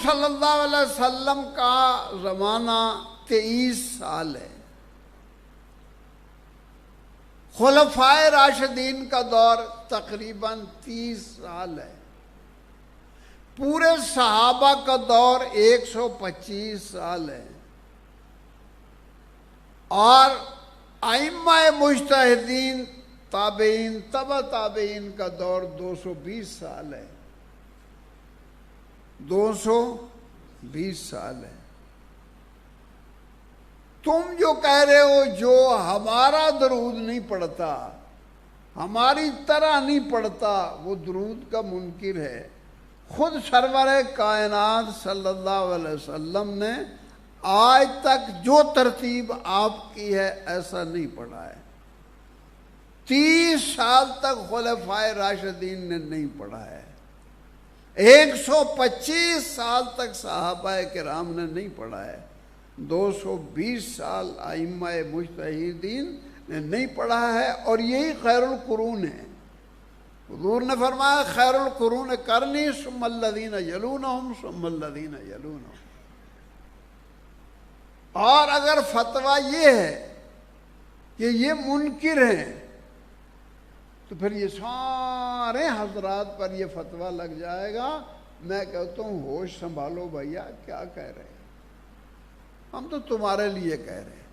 صلی اللہ علیہ وسلم کا زمانہ 23 سال ہے، خلفائے راشدین کا دور تقریباً 30 سال ہے، پورے صحابہ کا دور 125 سال ہے، اور ائمہ مجتہدین تابعین تبع تابعین کا دور 220 سال ہے، 220 سال ہے۔ تم جو کہہ رہے ہو جو ہمارا درود نہیں پڑھتا، ہماری طرح نہیں پڑھتا، وہ درود کا منکر ہے۔ خود سرور کائنات صلی اللہ علیہ وسلم نے آج تک جو ترتیب آپ کی ہے ایسا نہیں پڑھا ہے، 30 سال تک خلفائے راشدین نے نہیں پڑھا ہے، 125 سال تک صحابہ کرام نے نہیں پڑھا ہے، 220 سال ائمہ مجتہدین نے نہیں پڑھا ہے، اور یہی خیر القرون ہے۔ حضور نے فرمایا خیر القرون کرنی ثم الذین یلونہم ثم الذین یلونہم۔ اور اگر فتویٰ یہ ہے کہ یہ منکر ہیں تو پھر یہ سارے حضرات پر یہ فتویٰ لگ جائے گا۔ میں کہتا ہوں ہوش سنبھالو بھیا، کیا کہہ رہے ہیں؟ ہم تو تمہارے لیے کہہ رہے ہیں۔